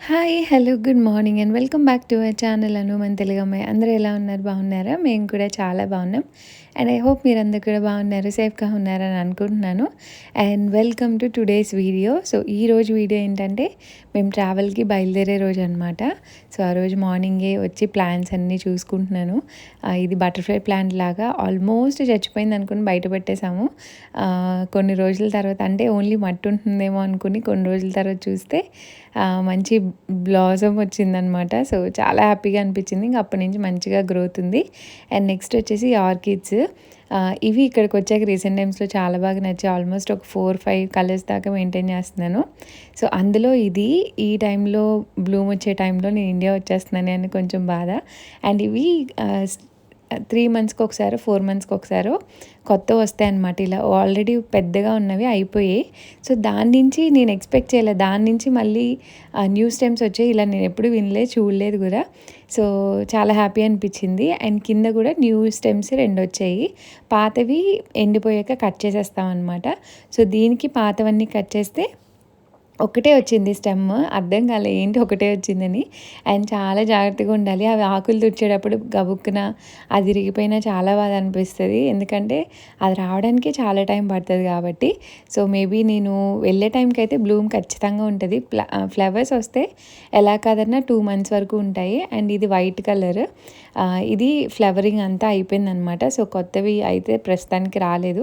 Hi hello good morning and welcome back to our channel Anu మన తెలుగు అమ్మాయి. అందరూ ఎలా ఉన్నారు? బాగున్నారా? మేము కూడా చాలా బాగున్నాం. అండ్ ఐ హోప్ మీరందరూ కూడా బాగున్నారు, సేఫ్గా ఉన్నారని అనుకుంటున్నాను. And welcome to today's video. So ఈరోజు వీడియో ఏంటంటే మేము ట్రావెల్కి బయలుదేరే రోజు అనమాట. సో ఆ రోజు మార్నింగే వచ్చి ప్లాంట్స్ అన్నీ చూసుకుంటున్నాను. ఇది బటర్ఫ్లై ప్లాంట్ లాగా ఆల్మోస్ట్ చచ్చిపోయింది అనుకుని బయట పెట్టేశాము. కొన్ని రోజుల తర్వాత అంటే ఓన్లీ మట్టి ఉంటుందేమో అనుకుని కొన్ని రోజుల తర్వాత చూస్తే మంచి బ్లాసమ్ వచ్చిందనమాట. సో చాలా హ్యాపీగా అనిపించింది. ఇంక అప్పటి నుంచి మంచిగా గ్రోత్ ఉంది. అండ్ నెక్స్ట్ వచ్చేసి ఆర్కిడ్స్. ఇవి ఇక్కడికి వచ్చాక రీసెంట్ టైమ్స్లో చాలా బాగా నచ్చాయి. ఆల్మోస్ట్ ఒక 4-5 కలర్స్ దాకా మెయింటైన్ చేస్తున్నాను. సో అందులో ఇది ఈ టైంలో బ్లూమ్ వచ్చే టైంలో నేను ఇండియా వచ్చేస్తున్నాను అని కొంచెం బాధ. అండ్ ఇవి 3 మంత్స్కి ఒకసారి 4 మంత్స్కి ఒకసారి కొత్తవి వస్తాయి అన్నమాట. ఇలా ఆల్రెడీ పెద్దగా ఉన్నవి అయిపోయాయి. సో దాని నుంచి నేను ఎక్స్పెక్ట్ చేయలేదు, దాని నుంచి మళ్ళీ న్యూ స్టెమ్స్ వచ్చాయి. ఇలా నేను ఎప్పుడు వినలేదు, చూడలేదు కూడా. సో చాలా హ్యాపీ అనిపించింది. అండ్ కింద కూడా న్యూ స్టెమ్స్ 2 వచ్చాయి. పాతవి ఎండిపోయాక కట్ చేసేస్తాం అనమాట. సో దీనికి పాతవన్నీ కట్ చేస్తే ఒకటే వచ్చింది స్టెమ్. అర్థం కాలే ఏంటి ఒకటే వచ్చిందని. అండ్ చాలా జాగ్రత్తగా ఉండాలి. అవి ఆకులు తుడిచేటప్పుడు గబుక్కున అది ఇరిగిపోయినా చాలా బాధ అనిపిస్తుంది. ఎందుకంటే అది రావడానికి చాలా టైం పడుతుంది కాబట్టి. సో మేబీ నేను వెళ్ళే టైంకి అయితే బ్లూమ్ ఖచ్చితంగా ఉంటుంది. ఫ్లవర్స్ వస్తే ఎలా కాదన్నా 2 మంత్స్ వరకు ఉంటాయి. అండ్ ఇది వైట్ కలర్. ఇది ఫ్లవరింగ్ అంతా అయిపోయిందనమాట. సో కొత్తవి అయితే ప్రస్తుతానికి రాలేదు.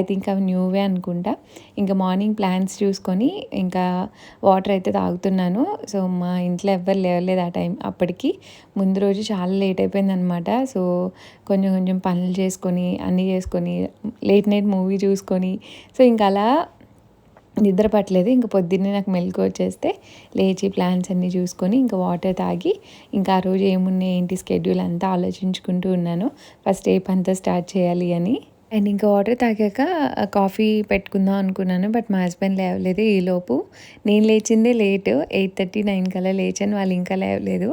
ఐ థింక్ అవి న్యూవే అనుకుంటా. ఇంకా మార్నింగ్ ప్లాంట్స్ చూసుకొని ఇంకా వాటర్ అయితే తాగుతున్నాను. సో మా ఇంట్లో ఎవ్వరు లేవలేదు ఆ టైం. అప్పటికి ముందు రోజు చాలా లేట్ అయిపోయిందనమాట. సో కొంచెం పనులు చేసుకొని అన్నీ చేసుకొని లేట్ నైట్ మూవీ చూసుకొని సో ఇంకా అలా నిద్ర పట్టలేదు. ఇంకా పొద్దున్నే నాకు మెలకువ వచ్చేస్తే లేచి ప్లాన్స్ అన్నీ చూసుకొని ఇంకా వాటర్ తాగి ఇంకా ఆ రోజు ఏమున్నాయి ఏంటి స్కెడ్యూల్ అంతా ఆలోచించుకుంటూ ఉన్నాను. ఫస్ట్ ఏ పనితో స్టార్ట్ చేయాలి అని. అండ్ ఇంకా వాటర్ తాగాక కాఫీ పెట్టుకుందాం అనుకున్నాను. బట్ మా హస్బెండ్ లేవలేదు. ఈలోపు నేను లేచిందే లేట్, 8:30-9 కల్లా లేచాను. వాళ్ళు ఇంకా లేవలేదు.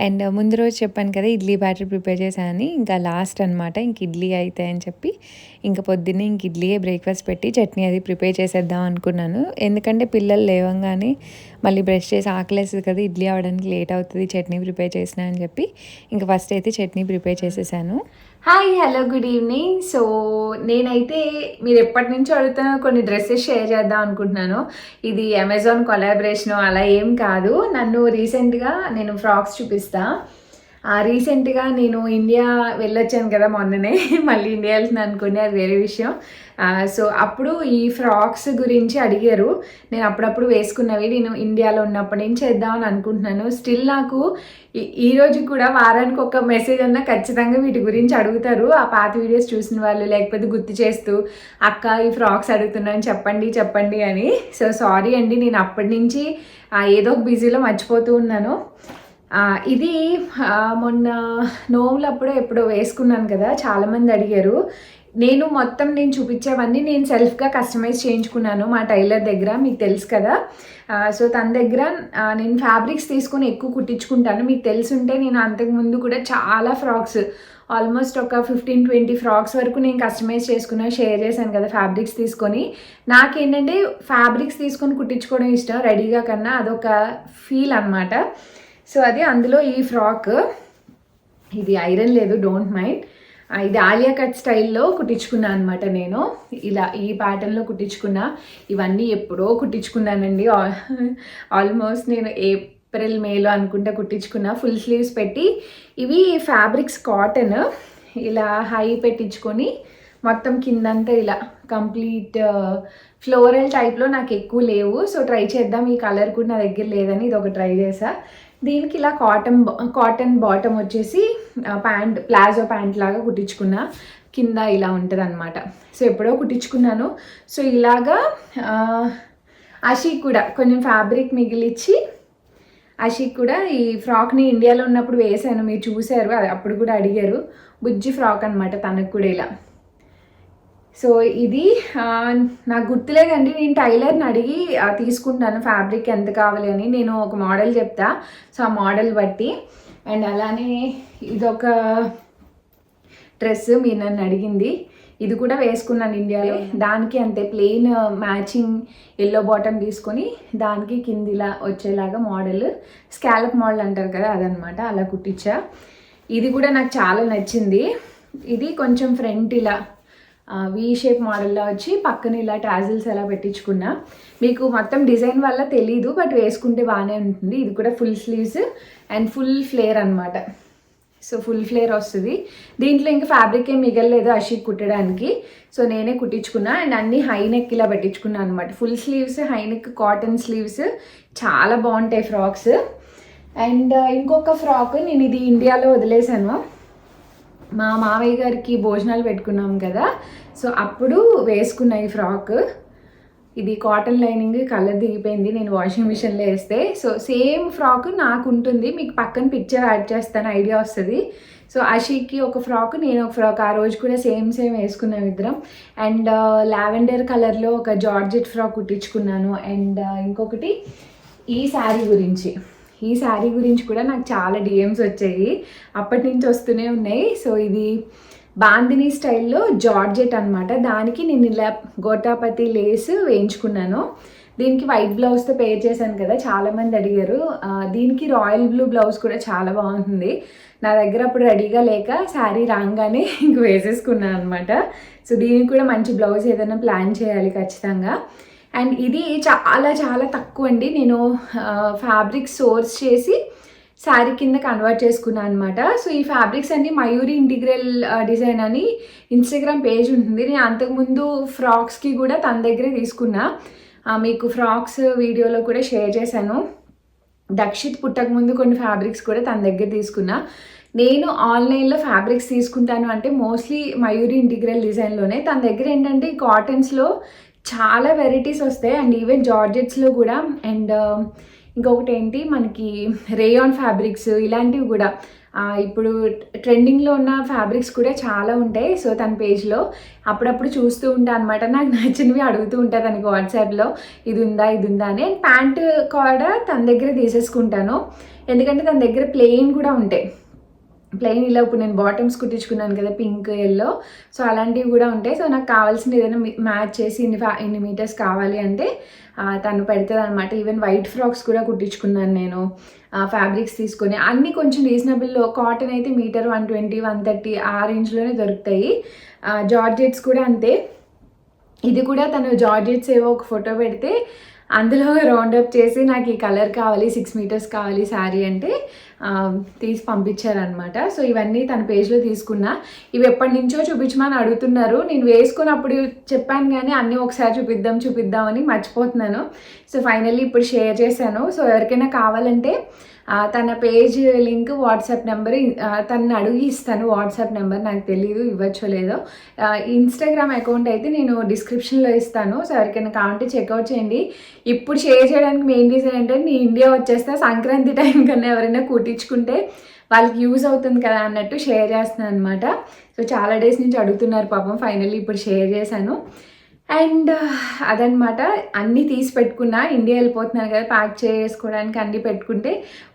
అండ్ ముందు రోజు చెప్పాను కదా ఇడ్లీ బ్యాటర్ ప్రిపేర్ చేశానని. ఇంకా లాస్ట్ అనమాట ఇంక ఇడ్లీ అవుతాయని చెప్పి ఇంకా పొద్దున్నే ఇంక ఇడ్లీయే బ్రేక్ఫాస్ట్ పెట్టి చట్నీ అది ప్రిపేర్ చేసేద్దాం అనుకున్నాను. ఎందుకంటే పిల్లలు లేవంగానే మళ్ళీ బ్రష్ చేసి ఆకలేస్తుంది కదా, ఇడ్లీ అవ్వడానికి లేట్ అవుతుంది చట్నీ ప్రిపేర్ చేసిన అని చెప్పి ఇంకా ఫస్ట్ అయితే చట్నీ ప్రిపేర్ చేసేసాను. Hi hello good evening. So నేనైతే మీరు ఎప్పటి నుంచో అడుగుతున్న కొన్ని డ్రెస్సెస్ షేర్ చేద్దాం అనుకుంటున్నాను. ఇది అమెజాన్ కొలాబరేషన్ అలా ఏం కాదు. నన్ను రీసెంట్గా నేను ఫ్రాక్స్ చూపిస్తా. రీసెంట్గా నేను ఇండియా వెళ్ళొచ్చాను కదా మొన్ననే. మళ్ళీ ఇండియా వెళ్తున్నాను అనుకోండి, అది వేరే విషయం. సో అప్పుడు ఈ ఫ్రాక్స్ గురించి అడిగారు. నేను అప్పుడప్పుడు వేసుకున్నవి నేను ఇండియాలో ఉన్నప్పటి నుంచి చేద్దామని అనుకుంటున్నాను. స్టిల్ నాకు ఈరోజు కూడా వారానికి ఒక మెసేజ్ అన్నా ఖచ్చితంగా వీటి గురించి అడుగుతారు. ఆ పాత వీడియోస్ చూసిన వాళ్ళు లేకపోతే గుర్తు చేస్తూ అక్క ఈ ఫ్రాక్స్ అడుగుతున్నాను చెప్పండి అని. సో సారీ అండి, నేను అప్పటి నుంచి ఏదో ఒక బిజీలో మర్చిపోతూ ఉన్నాను. ఇది మొన్న నోములప్పుడు ఎప్పుడో వేసుకున్నాను కదా, చాలామంది అడిగారు. నేను చూపించేవన్నీ నేను సెల్ఫ్గా కస్టమైజ్ చేయించుకున్నాను మా టైలర్ దగ్గర, మీకు తెలుసు కదా. సో తన దగ్గర నేను ఫ్యాబ్రిక్స్ తీసుకొని ఎక్కువ కుట్టించుకుంటాను. మీకు తెలుసుంటే నేను అంతకుముందు కూడా చాలా ఫ్రాక్స్ ఆల్మోస్ట్ ఒక 15-20 ఫ్రాక్స్ వరకు నేను కస్టమైజ్ చేసుకున్నా, షేర్ చేశాను కదా ఫ్యాబ్రిక్స్ తీసుకొని. నాకేంటంటే ఫ్యాబ్రిక్స్ తీసుకొని కుట్టించుకోవడం ఇష్టం రెడీగా కన్నా, అదొక ఫీల్ అనమాట. సో అది అందులో ఈ ఫ్రాక్, ఇది ఐరన్ లేదు, డోంట్ మైండ్. ఇది ఆలియా కట్ స్టైల్లో కుట్టించుకున్నా అనమాట. నేను ఇలా ఈ ప్యాటర్న్లో కుట్టించుకున్నా. ఇవన్నీ ఎప్పుడో కుట్టించుకున్నానండి. ఆల్మోస్ట్ నేను ఏప్రిల్ మేలో అనుకుంటా కుట్టించుకున్నా. ఫుల్ స్లీవ్స్ పెట్టి, ఇవి ఫ్యాబ్రిక్స్ కాటన్. ఇలా హై పెట్టించుకొని మొత్తం కిందంతా ఇలా కంప్లీట్ ఫ్లోరల్ టైప్లో నాకు ఎక్కువ లేవు. సో ట్రై చేద్దాం, ఈ కలర్ కూడా నా దగ్గర లేదని ఇది ఒక ట్రై చేసా. దీనికి ఇలా కాటన్ బాటమ్ వచ్చేసి ప్లాజో ప్యాంట్ లాగా కుట్టించుకున్నా. కింద ఇలా ఉంటుంది అనమాట. సో ఎప్పుడో కుట్టించుకున్నాను. సో ఇలాగా అషిక్ కూడా కొంచెం ఫ్యాబ్రిక్ మిగిలిచ్చి అషిక్ కూడా ఈ ఫ్రాక్ని ఇండియాలో ఉన్నప్పుడు వేసాను, మీరు చూసారు, అప్పుడు కూడా అడిగారు. బుజ్జి ఫ్రాక్ అనమాట తనకు కూడా ఇలా. సో ఇది నాకు గుర్తులేదండి, నేను టైలర్ని అడిగి తీసుకుంటాను ఫ్యాబ్రిక్ ఎంత కావాలి అని. నేను ఒక మోడల్ చెప్తా, సో ఆ మోడల్ బట్టి. అండ్ అలానే ఇదొక డ్రెస్ మీరు నన్ను అడిగింది. ఇది కూడా వేసుకున్నాను ఇండియాలో. దానికి అంతే ప్లెయిన్ మ్యాచింగ్ ఎల్లో బాటమ్ తీసుకొని దానికి కింది ఇలా వచ్చేలాగా మోడల్, స్కాలప్ మోడల్ అంటారు కదా అదనమాట, అలా కుట్టించా. ఇది కూడా నాకు చాలా నచ్చింది. ఇది కొంచెం ఫ్రంట్ ఇలా వీ షేప్ మోడల్లో వచ్చి పక్కన ఇలా టాజిల్స్ ఎలా పెట్టించుకున్నా. మీకు మొత్తం డిజైన్ వల్ల తెలీదు, బట్ వేసుకుంటే బాగానే ఉంటుంది. ఇది కూడా full sleeves and full flare అనమాట. సో ఫుల్ ఫ్లేర్ వస్తుంది. దీంట్లో ఇంకా ఫ్యాబ్రిక్ ఏం మిగలలేదు అషిక్ కుట్టడానికి, సో నేనే కుట్టించుకున్నా. అండ్ అన్ని హై నెక్ ఇలా పెట్టించుకున్నాను అనమాట. Full sleeves, high neck cotton sleeves చాలా బాగుంటాయి ఫ్రాక్స్. అండ్ ఇంకొక ఫ్రాక్ నేను ఇది ఇండియాలో వదిలేసాను. మా మావయ్య గారికి భోజనాలు పెట్టుకున్నాం కదా, సో అప్పుడు వేసుకున్న ఈ ఫ్రాక్. ఇది కాటన్ లైనింగ్, కలర్ దిగిపోయింది నేను వాషింగ్ మిషన్లో వేస్తే. సో సేమ్ ఫ్రాక్ నాకు ఉంటుంది, మీకు పక్కన పిక్చర్ యాడ్ చేస్తాను, ఐడియా వస్తుంది. సో అషిక్కి ఒక ఫ్రాక్, నేను ఒక ఫ్రాక్, ఆ రోజు కూడా సేమ్ వేసుకున్నాం ఇద్దరం. అండ్ లావెండర్ కలర్లో ఒక జార్జెట్ ఫ్రాక్ కుట్టించుకున్నాను. అండ్ ఇంకొకటి ఈ శారీ గురించి కూడా నాకు చాలా డిఎమ్స్ వచ్చాయి, అప్పటి నుంచి వస్తూనే ఉన్నాయి. సో ఇది బాందిని స్టైల్లో జార్జెట్ అనమాట. దానికి నేను ఇలా గోటాపతి లేస్ వేయించుకున్నాను. దీనికి వైట్ బ్లౌజ్తో పేర్ చేశాను కదా, చాలామంది అడిగారు. దీనికి రాయల్ బ్లూ బ్లౌజ్ కూడా చాలా బాగుంటుంది. నా దగ్గర అప్పుడు రెడీగా లేక శారీ రాగానే ఇంక వేసేసుకున్నాను అనమాట. సో దీనికి కూడా మంచి బ్లౌజ్ ఏదైనా ప్లాన్ చేయాలి ఖచ్చితంగా. అండ్ ఇది చాలా చాలా తక్కువ అండి. నేను ఫ్యాబ్రిక్ సోర్స్ చేసి శారీ కింద కన్వర్ట్ చేసుకున్నాను అనమాట. సో ఈ ఫ్యాబ్రిక్స్ అన్ని మయూరి ఇంటిగ్రల్ డిజైన్ అని ఇన్స్టాగ్రామ్ పేజ్ ఉంటుంది. నేను అంతకుముందు ఫ్రాక్స్కి కూడా తన దగ్గరే తీసుకున్నా, మీకు ఫ్రాక్స్ వీడియోలో కూడా షేర్ చేశాను. దక్షిత్ పుట్టక ముందు కొన్ని ఫ్యాబ్రిక్స్ కూడా తన దగ్గర తీసుకున్నా. నేను ఆన్లైన్లో ఫ్యాబ్రిక్స్ తీసుకుంటాను అంటే మోస్ట్లీ మయూరి ఇంటిగ్రల్ డిజైన్లోనే. తన దగ్గర ఏంటంటే ఈ కాటన్స్లో చాలా వెరైటీస్ వస్తాయి, అండ్ ఈవెన్ జార్జెట్స్లో కూడా. అండ్ ఇంకొకటి ఏంటి, మనకి రేయాన్ ఫ్యాబ్రిక్స్ ఇలాంటివి కూడా ఇప్పుడు ట్రెండింగ్లో ఉన్న ఫ్యాబ్రిక్స్ కూడా చాలా ఉంటాయి. సో తన పేజ్లో అప్పుడప్పుడు చూస్తూ ఉంటాను అనమాట. నాకు నచ్చినవి అడుగుతూ ఉంటాను తనకి వాట్సాప్లో, ఇది ఉందా అని. అండ్ ప్యాంటు కూడా తన దగ్గర తీసేసుకుంటాను, ఎందుకంటే తన దగ్గర ప్లెయిన్ కూడా ఉంటాయి. ప్లెయిన్ ఇలా ఇప్పుడు నేను బాటమ్స్ కుట్టించుకున్నాను కదా, పింక్ ఎల్లో, సో అలాంటివి కూడా ఉంటాయి. సో నాకు కావాల్సిన ఏదైనా మ్యాచ్ చేసి ఇన్ని మీటర్స్ కావాలి అంటే తను పెడుతుంది అనమాట. ఈవెన్ వైట్ ఫ్రాక్స్ కూడా కుట్టించుకున్నాను నేను ఫ్యాబ్రిక్స్ తీసుకొని. అన్నీ కొంచెం రీజనబుల్లో. కాటన్ అయితే మీటర్ 120, 130 ఆ రేంజ్లోనే దొరుకుతాయి. జార్జెట్స్ కూడా అంతే. ఇది కూడా తను జార్జెట్స్ ఏవో ఒక ఫోటో పెడితే అందులో రౌండప్ చేసి నాకు ఈ కలర్ కావాలి, 6 మీటర్స్ కావాలి శారీ అంటే తీసి పంపించారనమాట. సో ఇవన్నీ తన పేజ్లో తీసుకున్నా. ఇవి ఎప్పటి నుంచో చూపించమని అడుగుతున్నారు. నేను వేసుకున్నప్పుడు చెప్పాను కానీ అన్నీ ఒకసారి చూపిద్దామని మర్చిపోతున్నాను. సో ఫైనల్లీ ఇప్పుడు షేర్ చేశాను. సో ఎవరికైనా కావాలంటే తన పేజ్ లింక్, వాట్సాప్ నెంబర్ తనని అడిగి ఇస్తాను. వాట్సాప్ నెంబర్ నాకు తెలీదు ఇవ్వచ్చో లేదో. ఇన్స్టాగ్రామ్ అకౌంట్ అయితే నేను డిస్క్రిప్షన్లో ఇస్తాను. సో ఎవరికైనా కావాలంటే చెక్అవుట్ చేయండి. ఇప్పుడు షేర్ చేయడానికి మెయిన్ రీజన్ ఏంటంటే నేను ఇండియా వచ్చేస్తా, సంక్రాంతి టైం కన్నా ఎవరైనా కుట్టించుకుంటే వాళ్ళకి యూజ్ అవుతుంది కదా అన్నట్టు షేర్ చేస్తున్నాను అనమాట. సో చాలా డేస్ నుంచి అడుగుతున్నారు పాపం, ఫైనల్లీ ఇప్పుడు షేర్ చేశాను. అండ్ అదనమాట, అన్నీ తీసి పెట్టుకున్నా. ఇండియా వెళ్ళిపోతున్నాను కదా, ప్యాక్ చేసుకోవడానికి అన్నీ పెట్టుకుంటే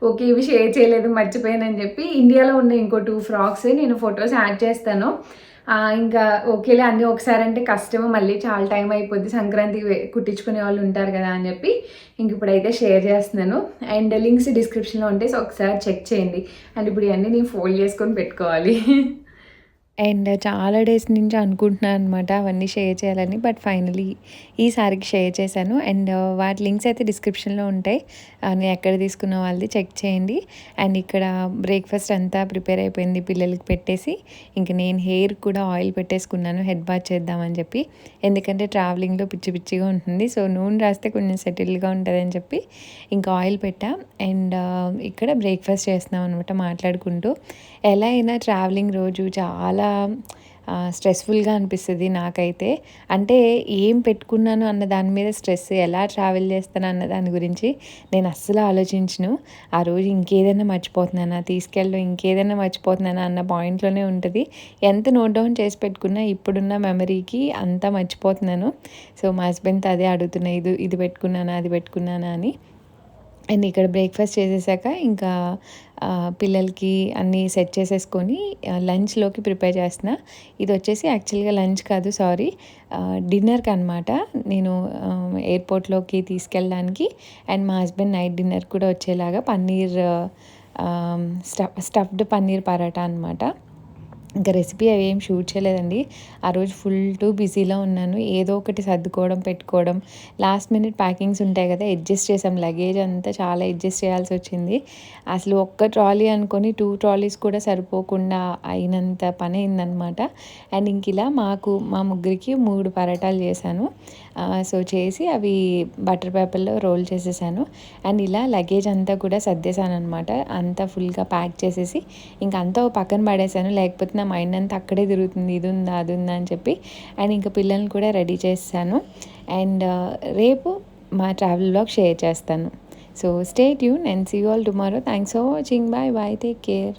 ఓకే ఇవి షేర్ చేయలేదు మర్చిపోయానని చెప్పి ఇండియాలో ఉన్న ఇంకో 2 ఫ్రాక్స్ నేను ఫొటోస్ యాడ్ చేస్తాను. ఇంకా ఓకేలే అన్నీ ఒకసారి అంటే కష్టము, మళ్ళీ చాలా టైం అయిపోద్ది, సంక్రాంతి కుట్టించుకునే వాళ్ళు ఉంటారు కదా అని చెప్పి ఇంక ఇప్పుడైతే షేర్ చేస్తున్నాను. అండ్ లింక్స్ డిస్క్రిప్షన్లో ఉంటాయి, సో ఒకసారి చెక్ చేయండి. అండ్ ఇప్పుడు ఇవన్నీ నేను ఫోల్డ్ చేసుకొని పెట్టుకోవాలి. అండ్ చాలా డేస్ నుంచి అనుకుంటున్నాను అనమాట అవన్నీ షేర్ చేయాలని, బట్ ఫైనలీ ఈసారికి షేర్ చేశాను. అండ్ వాటి లింక్స్ అయితే డిస్క్రిప్షన్లో ఉంటాయి, నేను ఎక్కడ తీసుకున్న వాళ్ళది చెక్ చేయండి. అండ్ ఇక్కడ బ్రేక్ఫాస్ట్ అంతా ప్రిపేర్ అయిపోయింది పిల్లలకి పెట్టేసి, ఇంక నేను హెయిర్ కూడా ఆయిల్ పెట్టేసుకున్నాను హెడ్ బాత్ చేద్దామని చెప్పి, ఎందుకంటే ట్రావెలింగ్లో పిచ్చిగా ఉంటుంది. సో నూనె రాస్తే కొంచెం సెటిల్గా ఉంటుందని చెప్పి ఇంకా ఆయిల్ పెట్టా. అండ్ ఇక్కడ బ్రేక్ఫాస్ట్ చేస్తున్నాం అనమాట మాట్లాడుకుంటూ. ఎలా అయినా ట్రావెలింగ్ రోజు చాలా స్ట్రెస్ఫుల్గా అనిపిస్తుంది నాకైతే. అంటే ఏం పెట్టుకున్నాను అన్న దాని మీద స్ట్రెస్, ఎలా ట్రావెల్ చేస్తాను అన్న దాని గురించి నేను అస్సలు ఆలోచించను. ఆ రోజు ఇంకేదైనా మర్చిపోతున్నానా, తీసుకెళ్ళడం ఇంకేదైనా మర్చిపోతున్నానా అన్న పాయింట్లోనే ఉంటుంది. ఎంత నోట్ డౌన్ చేసి పెట్టుకున్నా ఇప్పుడున్న మెమరీకి అంతా మర్చిపోతున్నాను. సో మా హస్బెండ్తో అదే అడుగుతున్నా, ఇది పెట్టుకున్నానా అది పెట్టుకున్నానా అని. అండ్ ఇక్కడ బ్రేక్ఫాస్ట్ చేసేసాక ఇంకా పిల్లలకి అన్నీ సెట్ చేసేసుకొని లంచ్లోకి ప్రిపేర్ చేస్తున్నా. ఇది వచ్చేసి యాక్చువల్గా లంచ్ కాదు, సారీ, డిన్నర్కి అనమాట. నేను ఎయిర్పోర్ట్లోకి తీసుకెళ్ళడానికి అండ్ మా హస్బెండ్ నైట్ డిన్నర్ కూడా వచ్చేలాగా పన్నీర్ స్టఫ్డ్ పన్నీర్ పరాటా అనమాట. ఇంకా రెసిపీ అవి ఏం షూట్ చేయలేదండి. ఆ రోజు ఫుల్ టు బిజీలో ఉన్నాను. ఏదో ఒకటి సర్దుకోవడం, పెట్టుకోవడం, లాస్ట్ మినిట్ ప్యాకింగ్స్ ఉంటాయి కదా, అడ్జస్ట్ చేసాం. లగేజ్ అంతా చాలా అడ్జస్ట్ చేయాల్సి వచ్చింది. అసలు ఒక్క ట్రాలీ అనుకొని 2 ట్రాలీస్ కూడా సరిపోకుండా అయినంత పని అయిందనమాట. అండ్ ఇంక ఇలా మా ముగ్గురికి 3 పరాటాలు చేశాను. సో చేసి అవి బటర్ పేపర్లో రోల్ చేసేసాను. అండ్ ఇలా లగేజ్ అంతా కూడా సర్దేశాను అనమాట. అంతా ఫుల్గా ప్యాక్ చేసేసి ఇంక అంతా ఓ పక్కన పడేసాను. లేకపోతే నా మైండ్ అంతా అక్కడే తిరుగుతుంది, ఇది ఉందా అది ఉందా అని చెప్పి. అండ్ ఇంకా పిల్లల్ని కూడా రెడీ చేసేసాను. అండ్ రేపు మా ట్రావెల్ వ్లాగ్ షేర్ చేస్తాను. So stay tune and see you all tomorrow. Thanks for watching. Bye bye, take care.